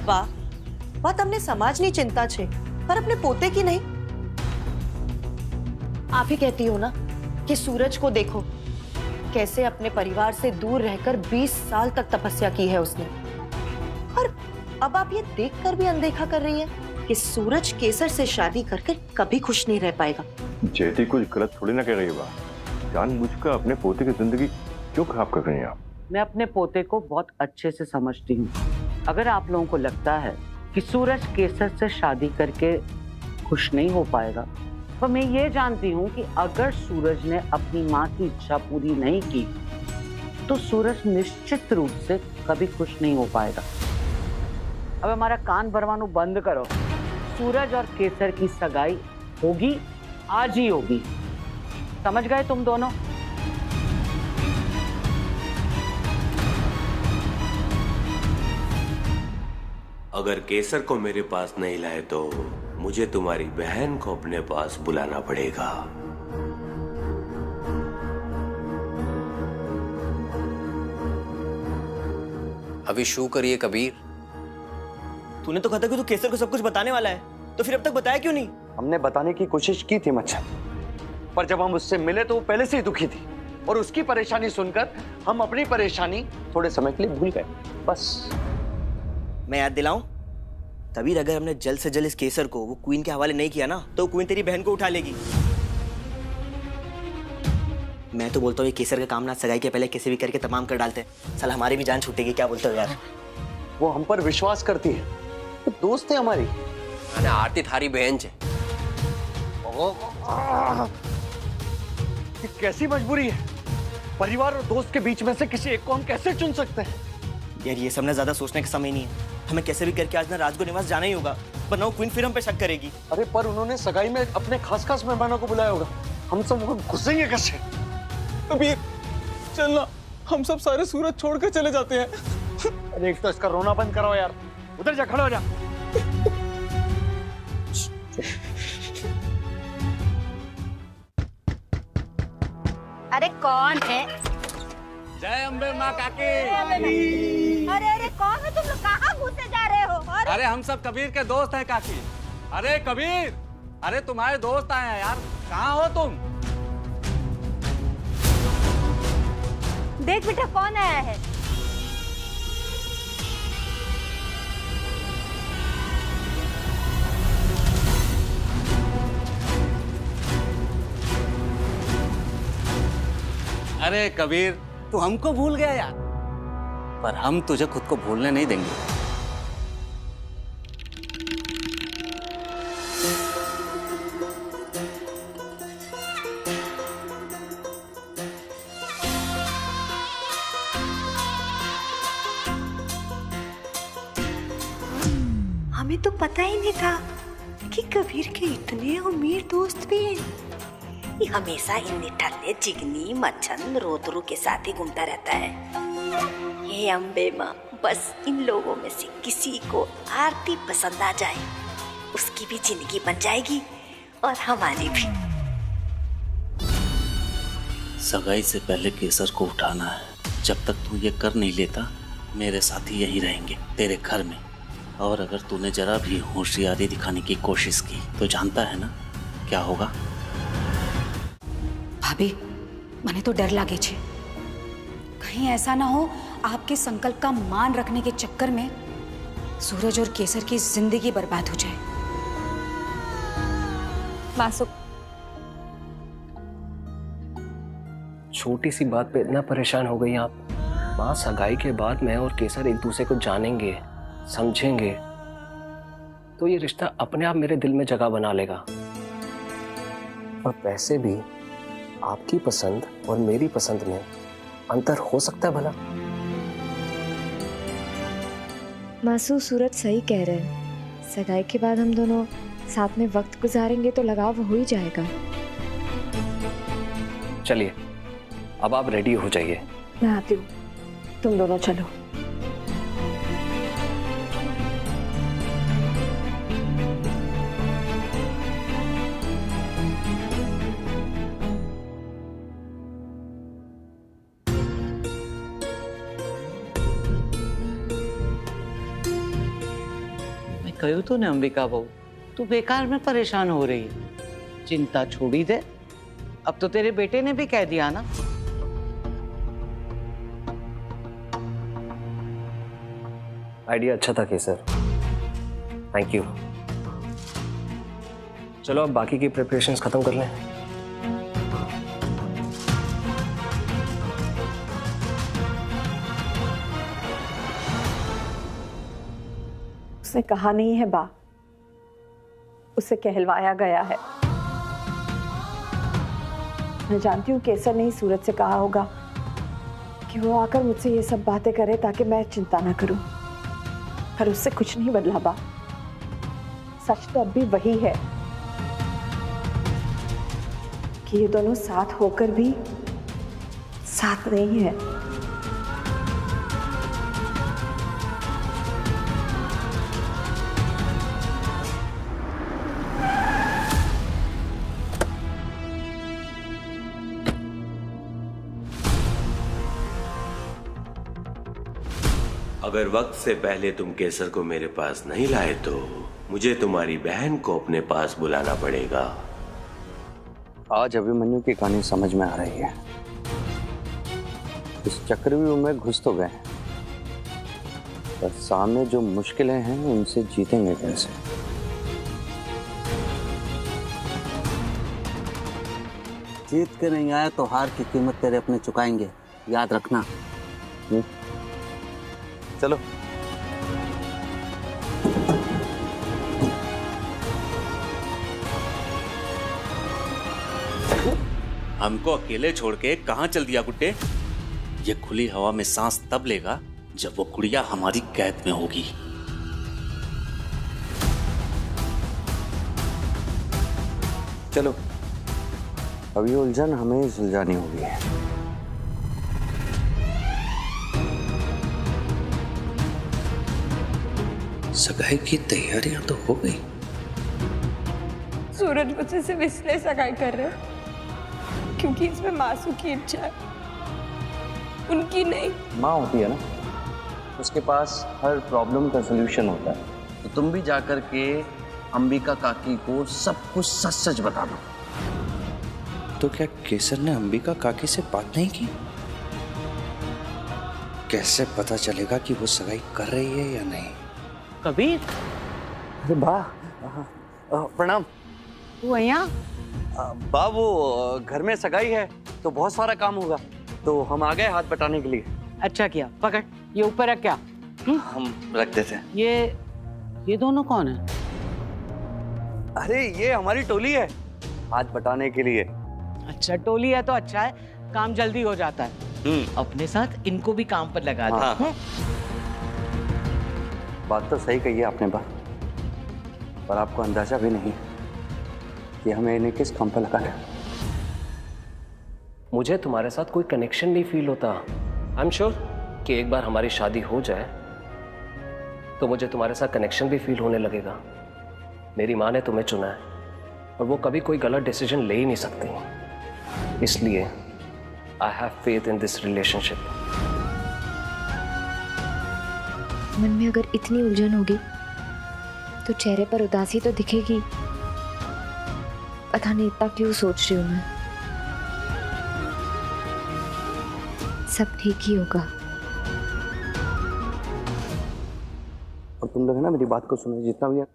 वाह, बात हमने समाजनी चिंता छे पर अपने पोते की नहीं। आप ही कहती हो ना कि सूरज को देखो, कैसे अपने परिवार से दूर रहकर 20 साल तक तपस्या की है उसने, और अब आप ये देखकर भी अनदेखा कर रही है कि सूरज केसर से शादी करके कभी खुश नहीं रह पाएगा। जेठी कुछ गलत थोड़ी ना कह रही है, जानबूझकर अपने पोते की जिंदगी क्यों खराब कर रही हैं आप? मैं अपने पोते को बहुत अच्छे से समझती हूँ। अगर आप लोगों को लगता है कि सूरज केसर से शादी करके खुश नहीं हो पाएगा, तो मैं ये जानती हूँ कि अगर सूरज ने अपनी माँ की इच्छा पूरी नहीं की तो सूरज निश्चित रूप से कभी खुश नहीं हो पाएगा। अब हमारा कान भरवानू बंद करो। सूरज और केसर की सगाई होगी, आज ही होगी। समझ गए तुम दोनों? अगर केसर को मेरे पास नहीं लाए तो मुझे तुम्हारी बहन को अपने पास बुलाना पड़ेगा। अभी शू करिए कबीर। तूने तो कहा था कि तू केसर को सब कुछ बताने वाला है, तो फिर अब तक बताया क्यों नहीं? हमने बताने की कोशिश की थी मच्छर, पर जब हम उससे मिले तो वो पहले से ही दुखी थी और उसकी परेशानी सुनकर हम अपनी परेशानी थोड़े समय के लिए भूल गए, बस। मैं याद दिलाऊं, तभी अगर हमने जल्द से जल्द इस केसर को वो क्वीन के हवाले नहीं किया ना, तो क्वीन तेरी बहन को उठा लेगी। मैं तो बोलता हूँ ये केसर का काम ना सगाई के पहले किसी भी करके तमाम कर डालते हैं, साला हमारी भी जान छूटेगी। क्या बोलते हो यार? वो हम पर विश्वास करती है, तो दोस्त है हमारी। અને આરતી थारी बहन छे। ये कैसी मजबूरी है? परिवार और दोस्त के बीच में से किसी एक को हम कैसे चुन सकते हैं? यार ये सब ना ज्यादा सोचने का समय नहीं है। हमें कैसे भी करके आज ना राजगो निवास जाना ही होगा, वरना वो क्वीन फिर हम पे शक करेगी। अरे पर उन्होंने सगाई में अपने खास खास मेहमानों को बुलाया होगा, हम सब वहां घुसेंगे कैसे? कबीर चलना, हम सब सारे सूरज छोड़कर चले जाते हैं। अरे एक तो इसका रोना बंद करो यार, उधर जा, खड़ा हो जा। अरे कौन है? जय अम्बे माँ काकी। अरे अरे कौन है तुम लोग? कहाँ घुसे जा रहे हो? अरे हम सब कबीर के दोस्त हैं काकी। अरे कबीर, अरे तुम्हारे दोस्त आए हैं यार, कहाँ हो तुम? देख बेटा कौन आया है। अरे कबीर, तू हमको भूल गया यार, पर हम तुझे खुद को भूलने नहीं देंगे। हमें तो पता ही नहीं था कि कबीर के इतने अमीर दोस्त भी हैं। ये हमेशा इन निठल्ले चिकनी मच्छन रोतरू के साथ ही घूमता रहता है। हे अम्बे माँ, बस इन लोगों में से किसी को आरती पसंद आ जाए, उसकी भी जिंदगी बन जाएगी और हमारी भी। सगाई से पहले केसर को उठाना है। जब तक तू ये कर नहीं लेता, मेरे साथी यहीं रहेंगे तेरे घर में। और अगर तूने जरा भी होशियारी दिखाने की कोशिश की तो जानता है ना क्या होगा। भाभी, मने तो डर लागे छे, कहीं ऐसा ना हो आपके संकल्प का मान रखने के चक्कर में सूरज और केसर की जिंदगी बर्बाद हो जाए। मासुक, छोटी सी बात पे इतना परेशान हो गई आप? माँ, सगाई के बाद मैं और केसर एक दूसरे को जानेंगे, समझेंगे, तो ये रिश्ता अपने आप मेरे दिल में जगह बना लेगा। और वैसे भी आपकी पसंद और मेरी पसंद में अंतर हो सकता है भला? मासू, सूरज सही कह रहे हैं। सगाई के बाद हम दोनों साथ में वक्त गुजारेंगे तो लगाव हो ही जाएगा। चलिए, अब आप रेडी हो जाइए। मैं आती हूँ, तुम दोनों चलो। कहो तूने अंबिका बहू, तू बेकार में परेशान हो रही है। चिंता छोड़ी दे, अब तो तेरे बेटे ने भी कह दिया ना। आइडिया अच्छा था केसर, थैंक यू। चलो अब बाकी की प्रिपरेशंस खत्म कर लें। उसने कहा नहीं है बा, उसे कहलवाया गया है। मैं जानती हूँ केसर ने ही सूरज से कहा होगा कि वो आकर मुझसे ये सब बातें करे ताकि मैं चिंता ना करूं, पर उससे कुछ नहीं बदला बा। सच तो अब भी वही है कि ये दोनों साथ होकर भी साथ नहीं है। अगर वक्त से पहले तुम केसर को मेरे पास नहीं लाए तो मुझे तुम्हारी बहन को अपने पास बुलाना पड़ेगा। आज अभिमन्यु की कहानी समझ में आ रही है। इस चक्रव्यूह में घुस तो गए, पर सामने जो मुश्किलें हैं उनसे जीतेंगे कैसे? जीत के नहीं आया तो हार की कीमत तेरे अपने चुकाएंगे, याद रखना। चलो। हमको अकेले छोड़ के कहां चल दिया गुड्डे? ये खुली हवा में सांस तब लेगा जब वो गुड़िया हमारी कैद में होगी। चलो, अब ये उलझन हमें ही सुलझानी होगी। सगाई की तैयारियां तो हो गई। सूरज मुझसे सिर्फ इसलिए सगाई कर रहे हैं क्योंकि इसमें मासू की इच्छा है, उनकी नहीं। माँ होती है ना, उसके पास हर प्रॉब्लम का सलूशन होता है। तो तुम भी जाकर के अंबिका काकी को सब कुछ सच सच बता दो। तो क्या केसर ने अंबिका काकी से बात नहीं की? कैसे पता चलेगा कि वो सगाई कर रही है या नहीं? कबीर, अरे बा, प्रणाम। तू यहाँ? बा, वो घर में सगाई है तो बहुत सारा काम होगा, तो हम आ गए हाथ बटाने के लिए। अच्छा किया, पकड़, ये ऊपर रख। क्या हम रख देते हैं। ये दोनों कौन है? अरे ये हमारी टोली है हाथ बटाने के लिए। अच्छा, टोली है तो अच्छा है, काम जल्दी हो जाता है। अपने साथ इनको भी काम पर लगा दो। हाँ। बात तो सही कही है आपने बा, पर आपको अंदाजा भी नहीं कि हमें इन्हें किस काम पर लगा है। मुझे तुम्हारे साथ कोई कनेक्शन नहीं फील होता। आई एम श्योर कि एक बार हमारी शादी हो जाए तो मुझे तुम्हारे साथ कनेक्शन भी फील होने लगेगा। मेरी माँ ने तुम्हें चुना है और वो कभी कोई गलत डिसीजन ले ही नहीं सकती, इसलिए I have faith in this relationship. मन में अगर इतनी उलझन होगी तो चेहरे पर उदासी तो दिखेगी। पता नहीं इतना क्यों सोच रही हूं मैं। सब ठीक ही होगा। और तुम लोग है ना, मेरी बात को सुनो जितना भी है।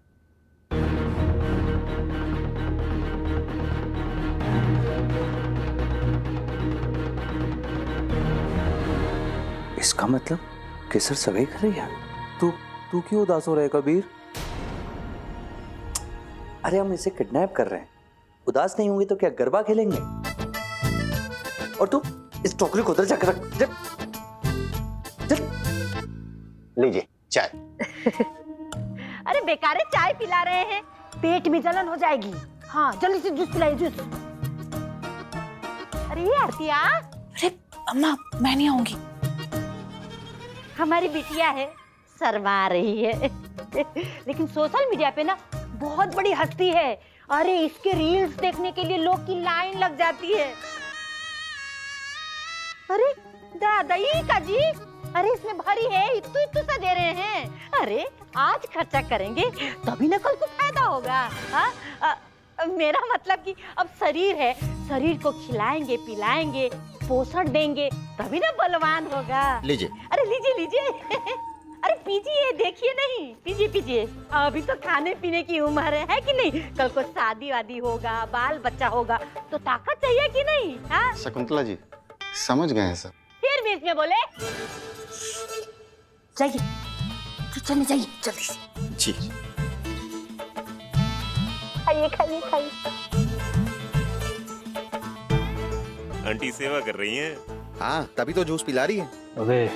इसका मतलब केसर सगाई कर रही है। तू क्यों उदास हो रहा है कबीर? अरे हम इसे किडनैप कर रहे हैं, उदास नहीं होंगे तो क्या गरबा खेलेंगे? और तू इस टोकरी को उधर जाकर रख। लीजिए चाय। अरे बेकारे चाय पिला रहे हैं, पेट में जलन हो जाएगी। हाँ जल्दी से जूस पिलाइए, जूस। अरे ये आरतिया। अरे अम्मा, मैं नहीं आऊंगी। हमारी बिटिया है, शर्मा रही है लेकिन सोशल मीडिया पे ना बहुत बड़ी हस्ती है। अरे इसके रील्स देखने के लिए लोग की लाइन लग जाती है। अरे दादा ये का जी, अरे इसमें भरी है, इतू इतू सा दे रहे हैं। अरे आज खर्चा करेंगे तभी ना कल को फायदा होगा। हाँ, मेरा मतलब कि अब शरीर है, शरीर को खिलाएंगे पिलाएंगे पोषण देंगे तभी ना बलवान होगा। लीजिए। अरे लीजिए लीजिए अरे पीजिए, देखिए नहीं, पीजिए पीजिए, अभी तो खाने पीने की उम्र है कि नहीं? कल को शादी वादी होगा, बाल बच्चा होगा तो ताकत चाहिए कि नहीं? हाँ शकुंतला जी समझ गए हैं सब। फिर बीच में बोले जाइए, चलने जाइए जल्दी से। जी खाइए खाइए खाइए। आंटी सेवा कर रही हैं। हाँ तभी तो जूस पिला रही है। अबे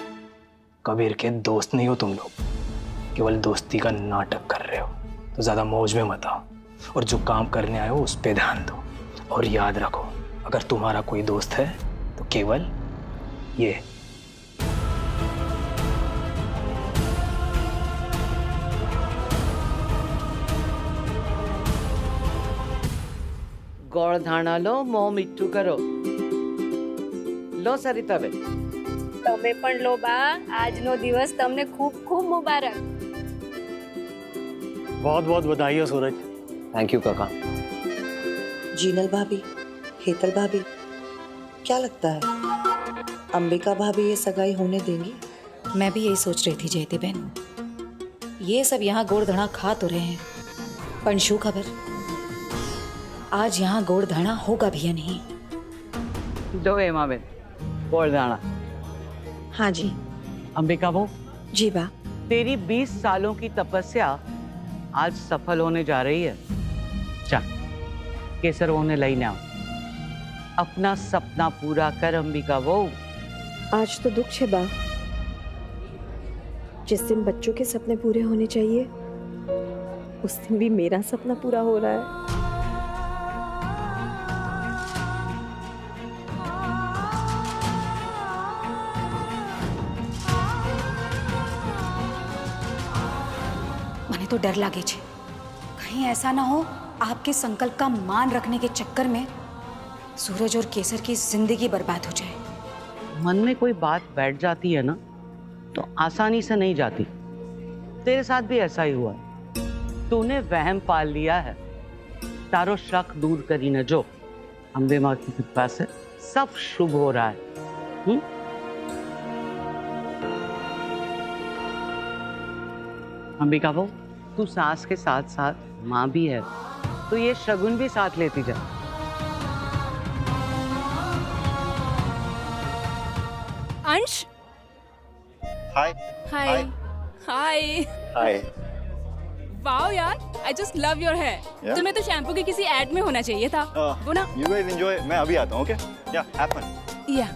कबीर के दोस्त नहीं हो तुम लोग, केवल दोस्ती का नाटक कर रहे हो, तो ज्यादा मौज में मत आओ और जो काम करने आए हो उस पे ध्यान दो। और याद रखो अगर तुम्हारा कोई दोस्त है तो केवल ये। गोड़ धाना लो, मोह मिट्टू करो। लो सरिता बेन। તમે પણ લો બા, આજનો દિવસ તમને ખૂબ ખૂબ મુબારક। बहुत बहुत बधाई हो सूरज। थैंक यू काका। जीनल भाभी, हेतल भाभी, क्या लगता है अंबिका भाभी ये सगाई होने देंगी? मैं भी यही सोच रही थी जयती बहन। ये सब यहाँ गोड़ धड़ा खा तो रहे हैं, पर शू खबर आज यहाँ गोड़ धड़ा होगा भी या नहीं। दो हेमा बेन गोड़ धाना। हाँ जी। अंबिका वो जी बा। तेरी 20 सालों की तपस्या आज सफल होने जा रही है। चल केसर होने लईने आओ, अपना सपना पूरा कर अंबिका वो। आज तो दुख है बा, जिस दिन बच्चों के सपने पूरे होने चाहिए उस दिन भी मेरा सपना पूरा हो रहा है। મને તો डर लागे छे कहीं ऐसा ना हो आपके संकल्प का मान रखने के चक्कर में सूरज और केसर की जिंदगी बर्बाद हो जाए। मन में कोई बात बैठ जाती है ना तो आसानी से नहीं जाती। तेरे साथ भी ऐसा ही हुआ है। तूने वहम पाल लिया है, तारो शक दूर करी न जो। अम्बे माँ की कृपा से सब शुभ हो रहा है। अंबिका वो तू सास के साथ साथ माँ भी है, तो ये शगुन भी साथ लेती जा। अंश। हाय हाय हाय हाय। वाओ यार, I just love your hair. Yeah? तुम्हें तो शैम्पू के किसी एड में होना चाहिए था। वो ना। You guys enjoy, मैं अभी आता हूँ। ओके या हैव फन। या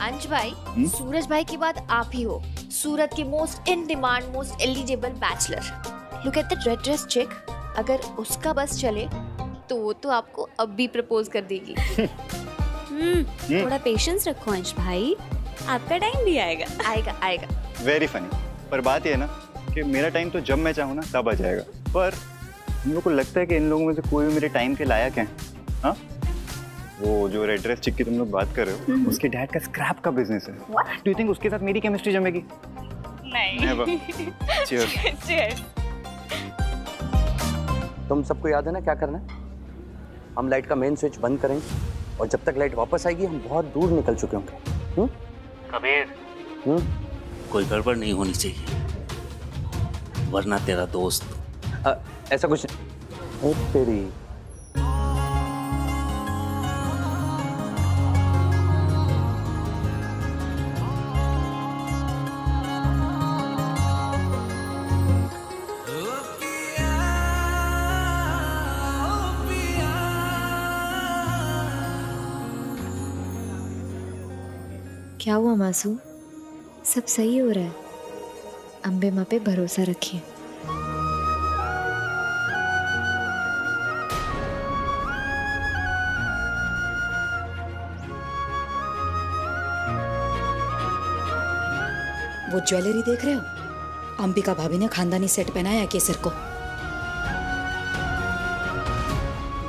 अंश भाई, सूरज भाई की बात आप ही हो। सूरत की most in demand, most eligible bachelor. Look at that red dress चिक। अगर उसका बस चले तो वो तो आपको अब भी प्रपोज कर देगी। थोड़ा पेशेंस रखो अंश भाई, आपका टाइम भी आएगा। आएगा आएगा। Very funny. पर बात ये है ना कि मेरा टाइम तो जब मैं चाहूँ ना तब आ जाएगा। पर इन लोगों को लगता है कि इन लोगों में से कोई भी मेरे टाइम के लायक है। हाँ, वो जो रेड ड्रेस चिक की तुम लोग बात कर रहे हो, उसके डैड का स्क्रैप का बिजनेस है। डू यू थिंक उसके साथ मेरी केमिस्ट्री जमेगी? नहीं। Cheers. Cheers. तुम सबको याद है ना क्या करना है? हम लाइट का मेन स्विच बंद करेंगे और जब तक लाइट वापस आएगी हम बहुत दूर निकल चुके होंगे। कबीर कोई गड़बड़ नहीं होनी चाहिए, वरना तेरा दोस्त ऐसा कुछ नहीं। तेरी क्या हुआ मासूम? सब सही हो रहा है। अम्बे माँ पे भरोसा रखिए। वो ज्वेलरी देख रहे हो? अंबिका भाभी ने खानदानी सेट पहनाया है केसर को।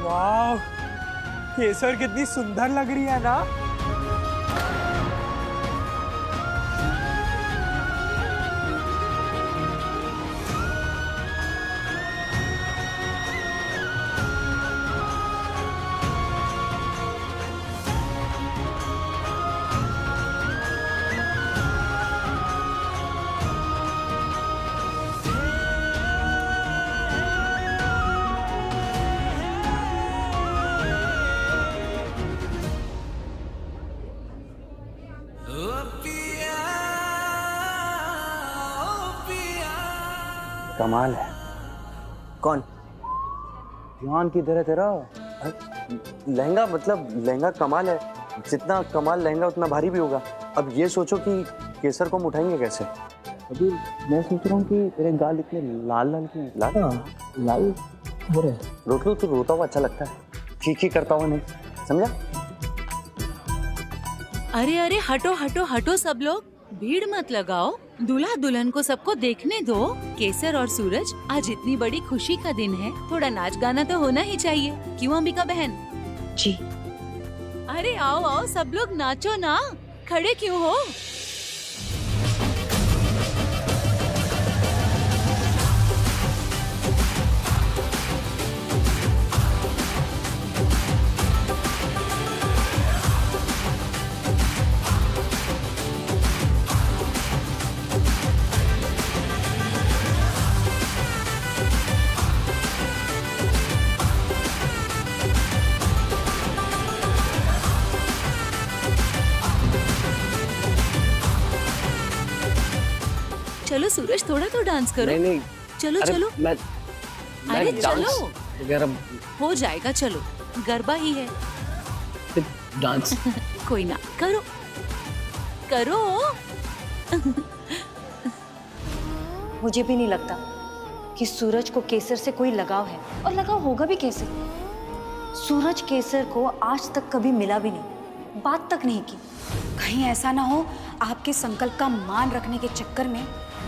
वाह, केसर कितनी सुंदर लग रही है ना। कमाल है। कौन? ध्यान किधर है तेरा? लहंगा मतलब लहंगा कमाल है, जितना कमाल लहंगा उतना भारी भी होगा। अब ये सोचो कि केसर को हम उठाएंगे कैसे? अभी मैं सोच रहा हूँ कि तेरे गाल इतने लाल लाल क्यों? लाल हो रहे। रोक लो, तू रोता हुआ अच्छा लगता है, चीखी करता हुआ नहीं, समझा? अरे अरे हटो हटो हटो सब लोग, भीड़ मत लगाओ, दूल्हा दुल्हन को सबको देखने दो। केसर और सूरज, आज इतनी बड़ी खुशी का दिन है, थोड़ा नाच गाना तो होना ही चाहिए, क्यों अंबिका बहन? जी। अरे आओ आओ सब लोग नाचो ना, खड़े क्यों हो? चलो सूरज, थोड़ा तो डांस करो। नहीं चलो अरे, चलो। अरे चलो, वगैरह हो जाएगा, चलो, गरबा ही है। डांस कोई ना, करो करो। मुझे भी नहीं लगता कि सूरज को केसर से कोई लगाव है, और लगाव होगा भी कैसे। सूरज केसर को आज तक कभी मिला भी नहीं, बात तक नहीं की। कहीं ऐसा ना हो आपके संकल्प का मान रखने के चक्कर में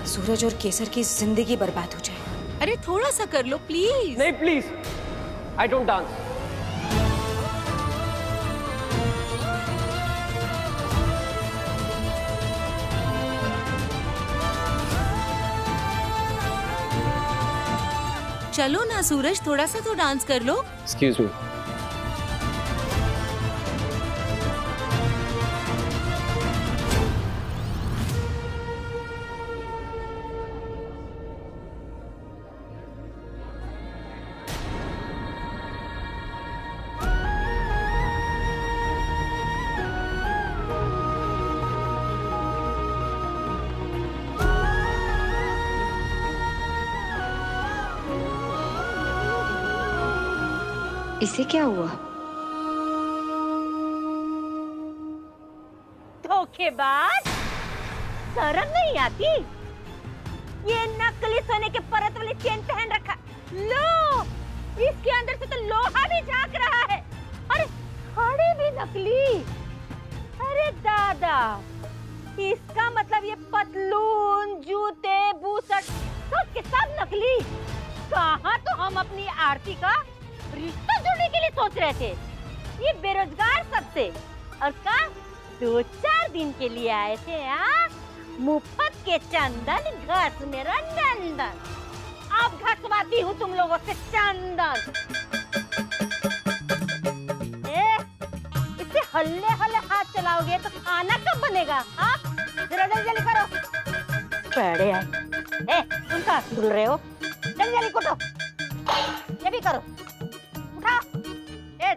सूरज और केसर की जिंदगी बर्बाद हो जाए। अरे थोड़ा सा कर लो प्लीज। नहीं प्लीज, आई डोंट डांस। चलो ना सूरज, थोड़ा सा तो डांस कर लो। Excuse me. इसे क्या हुआ? धोखेबाज, शर्म नहीं आती? ये नकली सोने के परत वाली चेन पहन रखा, लो इसके अंदर से तो लोहा भी झांक रहा है। अरे खड़े भी नकली। अरे दादा, इसका मतलब ये पतलून, जूते, बूसट सब के सब नकली। कहाँ तो हम अपनी आरती का रिश्ता जोड़ने के लिए सोच रहे थे, ये बेरोजगार सबसे, और का 2-4 दिन के लिए आए थे। मुफ्त के चंदन घस मेरा नंदन, अब घसवाती हूँ तुम लोगों से चंदन। इससे हल्ले हल्ले हाथ चलाओगे तो खाना कब बनेगा? जरा जल्दी जल्दी करो। पड़े आए, उनका भूल रहे हो, जल्दी जल्दी कुटो। ये भी करो,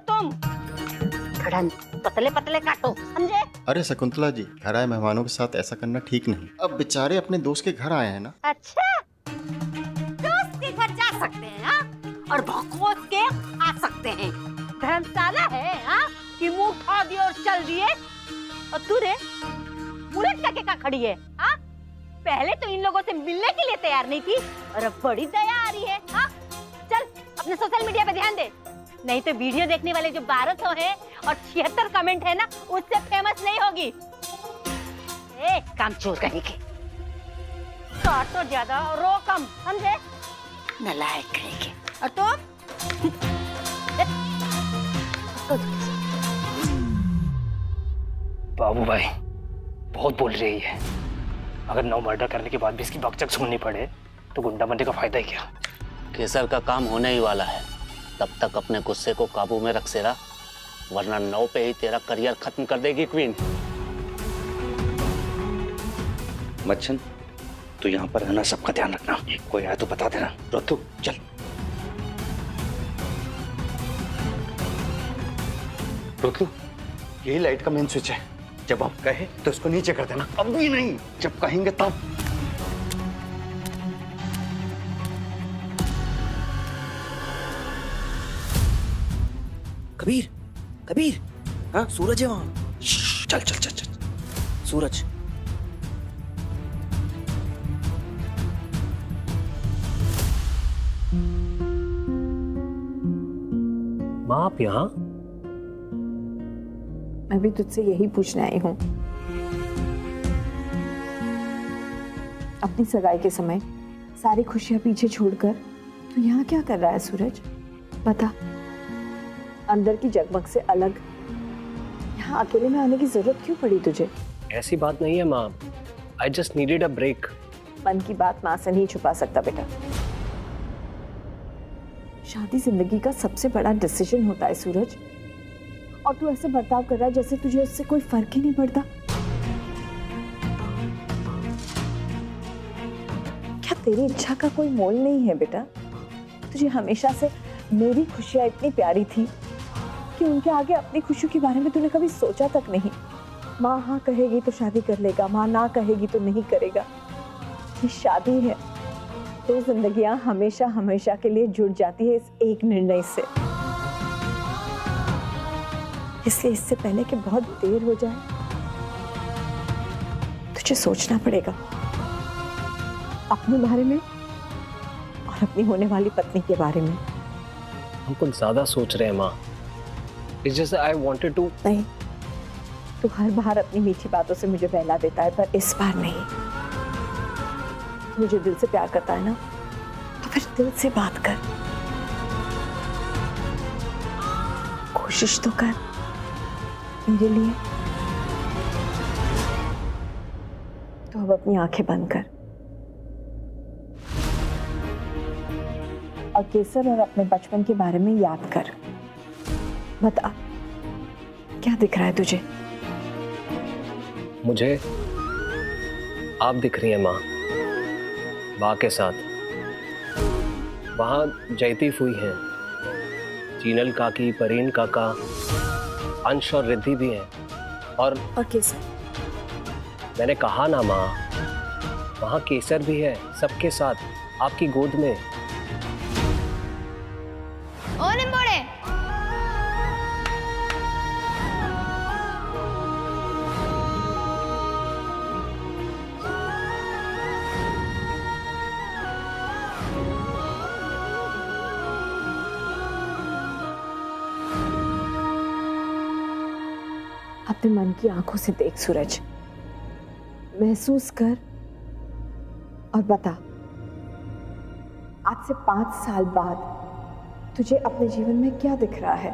तुम पतले पतले काटो, समझे? अरे शकुंतला जी, घर आए मेहमानों के साथ ऐसा करना ठीक नहीं। अब बेचारे अपने दोस्त के घर आए हैं ना। अच्छा, दोस्त के घर जा सकते हैं और भौंक के आ सकते हैं। धर्मशाला है कि मुंह उठा दिए और चल दिए। और तू रे उलट करके क्या खड़ी है? पहले तो इन लोगों से मिलने के लिए तैयार नहीं थी, और अब बड़ी दया आ रही है। चल अपने सोशल मीडिया पे ध्यान दे, नहीं तो वीडियो देखने वाले जो 1200 हैं और 76 कमेंट है ना, उससे फेमस नहीं होगी। काम चोर कहीं के, काटो ज्यादा और रो कम, समझे? नालायक कहीं के। और तो बाबू भाई बहुत बोल रही है, अगर 9 मर्डर करने के बाद भी इसकी बकचक सुननी पड़े तो गुंडा बनने का फायदा ही क्या? केसर का काम होने ही वाला है, तब तक अपने गुस्से को काबू में रख सेरा, वरना 9 पे ही तेरा करियर खत्म कर देगी क्वीन। मच्छन, तू यहाँ पर रहना, सबका ध्यान रखना, कोई आया तो बता देना। रोतू चल। रोतू, यही लाइट का मेन स्विच है, जब आप कहे तो इसको नीचे कर देना, अभी नहीं, जब कहेंगे तब। कबीर कबीर, हाँ सूरज है वहां। चल चल चल चल। सूरज, माँ आप यहाँ? मैं भी तुझसे यही पूछने आई हूँ। अपनी सगाई के समय सारी खुशियां पीछे छोड़कर तू यहाँ क्या कर रहा है सूरज? बता, अंदर की जगमग से अलग यहाँ अकेले में आने की जरूरत क्यों पड़ी तुझे? ऐसी बात नहीं है माँ, I just needed a break. मन की बात माँ से नहीं छुपा सकता बेटा। शादी जिंदगी का सबसे बड़ा डिसीजन होता है सूरज, और तू ऐसे बर्ताव कर रहा है जैसे तुझे उससे कोई फर्क ही नहीं पड़ता। क्या तेरी इच्छा का कोई मोल नहीं है बेटा? तुझे हमेशा से मेरी खुशियां इतनी प्यारी थी कि उनके आगे अपनी खुशियों के बारे में तूने कभी सोचा तक नहीं। माँ हाँ कहेगी तो शादी कर लेगा, माँ ना कहेगी तो नहीं करेगा। ये शादी है, तो जिंदगियां हमेशा हमेशा के लिए जुड़ जाती है इस एक निर्णय से। इसलिए इससे पहले कि बहुत देर हो जाए तुझे सोचना पड़ेगा अपने बारे में और अपनी होने वाली पत्नी के बारे में। हम कुछ ज्यादा सोच रहे हैं माँ। It's just that I wanted to... नहीं, तू हर बार अपनी मीठी बातों से मुझे बहला देता है, पर इस बार नहीं। मुझे दिल से प्यार करता है ना, तो फिर दिल से बात कर। कोशिश तो कर मेरे लिए। तो अब अपनी आंखें बंद कर और केसर और अपने बचपन के बारे में याद कर। बता, क्या दिख रहा है तुझे? मुझे आप दिख रही हैं माँ, बा के साथ। वहाँ जयती फुई हैं, चीनल काकी, परीन काका, अंश और रिद्धि भी हैं। और केसर? मैंने कहा ना माँ, वहाँ केसर भी है, सबके साथ आपकी गोद में। ओ निम्बोड़े, अपने मन की आंखों से देख सूरज, महसूस कर और बता, आज से 5 साल बाद तुझे अपने जीवन में क्या दिख रहा है?